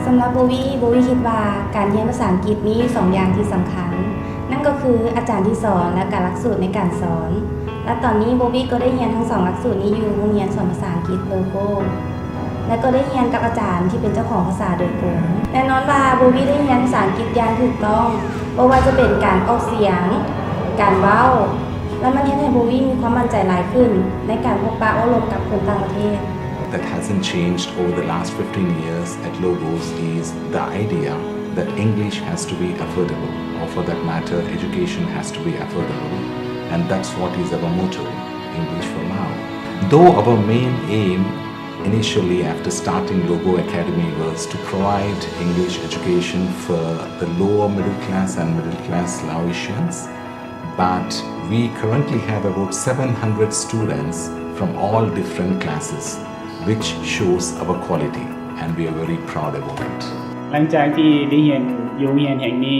สำหรับโบวี่คิดว่าการเรียนภาษาอังกฤษมี2อย่างที่สำคัญนั่นก็คืออาจารย์ที่สอนและการหลักสูตรในการสอนและตอนนี้โบวี่ก็ได้เรียนทั้ง2หลักสูตรนี้อยู่โรงเรียนสอนภาษาอังกฤษโลโก้และก็ได้เรียนกับอาจารย์ที่เป็นเจ้าของภาษาโดยตรงแน่นอนว่าโบวี่ได้เรียนภาษาอังกฤษอย่างถูกต้องบ่ว่าจะเป็นการออกเสียงการเว้าและมันเฮ็ดให้โบวี่มีความมั่นใจหลายขึ้นในการพบปะอบรมกับคนต่างประเทศthat hasn't changed over the last 15 years at Logos is the idea that English has to be affordable, or for that matter, education has to be affordable, and that's what is our motto, English for Now. Though our main aim initially after starting Logo Academy was to provide English education for the lower middle class and middle class Laotians, but we currently have about 700 students from all different classes.which shows our quality and we are very proud about it หลังจากที่ได้เรียนอยู่โรงเรียนแห่งนี้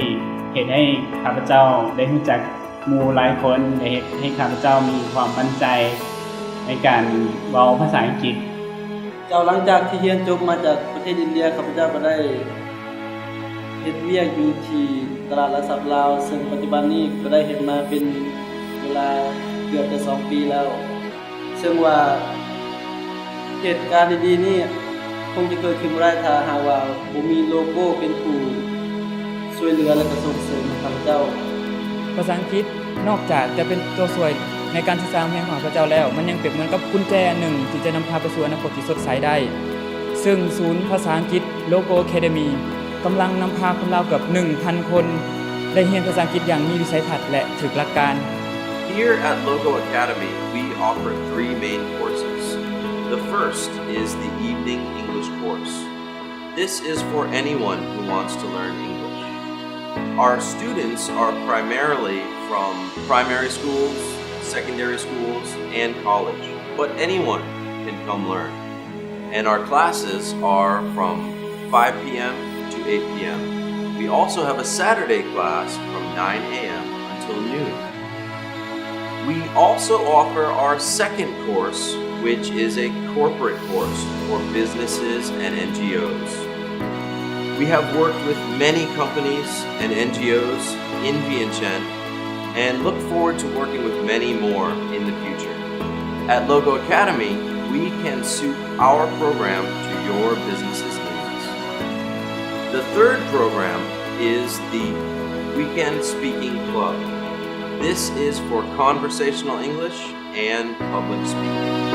เห็นให้ข้าพเจ้าได้รู้จักหมู่หลายคนได้ให้ข้าพเจ้ามีความมั่นใจในการเว้าภาษาอังกฤษหลังจากที่เรียนจบมาจากประเทศอินเดียข้าพเจ้าก็ได้เฮ็ดเวียกอยู่ที่ตลาดหลักทรัพย์ลาวซึ่งปัจจุบันนี้ก็ได้เฮ็ดมาเป็นเวลาเกือบจะ2ปีแล้วซึ่งว่าเหตุการณ์ดีๆนี่คงจะเกิดขึ้นบ่ได้ถ้าหากว่าบ่มีโลโก้เป็นผู้ช่วยเหลือและก็ส่งเสริมข้าพเจ้าภาษาอังกฤษนอกจากจะเป็นตัวช่วยในการศึกษาของข้าพเจ้าแล้วมันยังเปรียบเหมือนกับกุญแจหนึ่งที่จะนำพาไปสู่อนาคตที่สดใสได้ซึ่งศูนย์ภาษาอังกฤษ Logo Academy กำลังนำพาคนลาวเกือบ 1,000 คนได้เรียนภาษาอังกฤษอย่างมีวิสัยทัศน์และถึกหลักการ Here at Logo Academy we offer 3 main courses.The first is the evening English course. This is for anyone who wants to learn English. Our students are primarily from primary schools, secondary schools, and college, but anyone can come learn. And our classes are from 5 p.m. to 8 p.m. We also have a Saturday class from 9 a.m. until noon. We also offer our second course,which is a corporate course for businesses and NGOs. We have worked with many companies and NGOs in Vientiane and look forward to working with many more in the future. At Logo Academy, we can suit our program to your business's needs. The third program is the Weekend Speaking Club. This is for conversational English and public speaking.